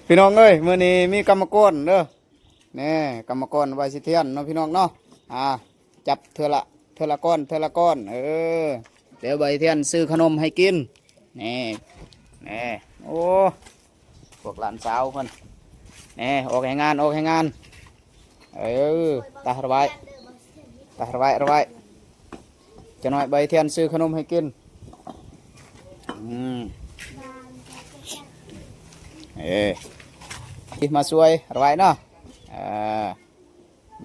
พี่น้องเอ้ยมื้อนี้มีกรรมกรเด้อนี่กรรมกรใบสิเทียนเนาะพี่น้องเนาะจับเทื่อละก้อนเทื่อละก้อนเดี๋ยวใบเทียนซื้อขนมให้กินนี่นี่โอ้พวกหลานสาวเพิ่นนี่ออกให้งานออกให้งานตาระบายจะหน่อยใบเทียนซื้อขนมให้กินมาช่วยระบายเนาะ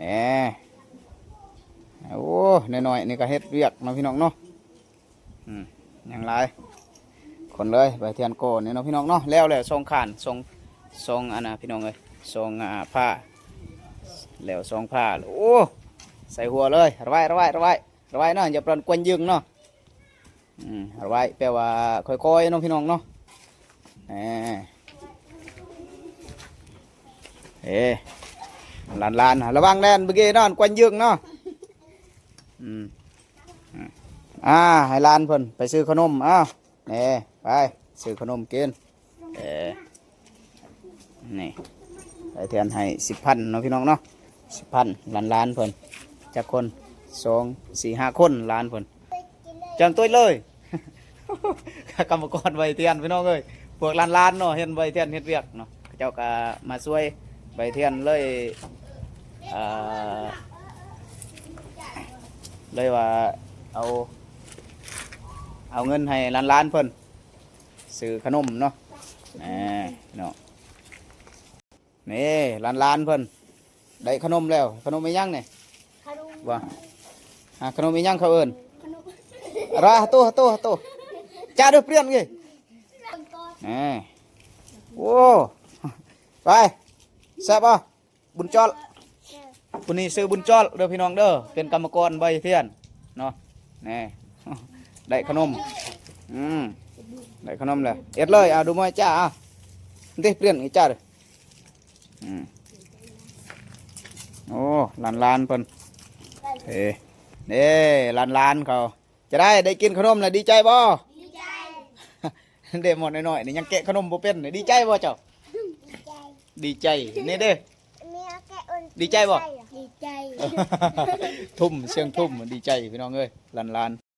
นี่โอ้หน่อยๆนี่ก็เฮ็ดเวียกเนาะพี่น้องเนาะอย่างไรคนเลยใบเทียนโกนนี่เนาะพี่น้องเนาะแล้วทรงขานทรงอันน่ะพี่น้องเลยทรงผ้าแล้วทรงผ้าโอ้ใส่หัวเลยระบายเนาะอย่าปล่อยกวนยึงเนาะระบายแปลว่าค่อยๆเนาะพี่น้องเนาะลานระวังแน่นเมื่อกี้นอนกวนยึงเนาะให้ลานเพิ่นไปซื้อขนมนี่ไปซื้อขนมกินนี่ไปเทียนให้10,000เนาะพี่น้องเนาะ10,000ล้านเพิ่นจากคน2 4 5คนล้านเพิ่นจังตัวเลย กรรมกรใบเทียนพี่น้องเอ้ยพวกล้านเนาะเห็นใบเทียนเฮ็ดเวียกเนาะเจ้าก็มาช่วยใบเทียนเลยว่าเอาเงินให้ล้านเพิ่นซื้อขนมเนาะเนาะนี่ล้านเพิ่นได้ขนมแล้วขนมไม่ยั่งเนี่ยว่าขนมไม่ยั่งเขาเอิญราตัวจ้าด้วยเปรี้ยนไงโอ้ไปแซ่บป่ะบุญจอลคนนี้ซื้อบุญจอลเด้อพี่น้องเด้อเป็นกรรมกรใบเทียนเนาะนี่ได้ขนมได้ขนมเลยเอ็ดเลยดูมาจ้าเด็กเปลี่ยนอีจ้าเลยโอ้ล้านเพิ่นนี่ล้านเขาจะได้กินขนมเลยดีใจบ่ดีใจเด็กหมดหน่อยๆนี่ยังแกะขนมบ่เป็นดีใจบ่เจ้าดีใจนี่เด้ดีใจบ่ดีใจทุ่มเสียงทุ่มดีใจพี่น้องเอ้ยล้าน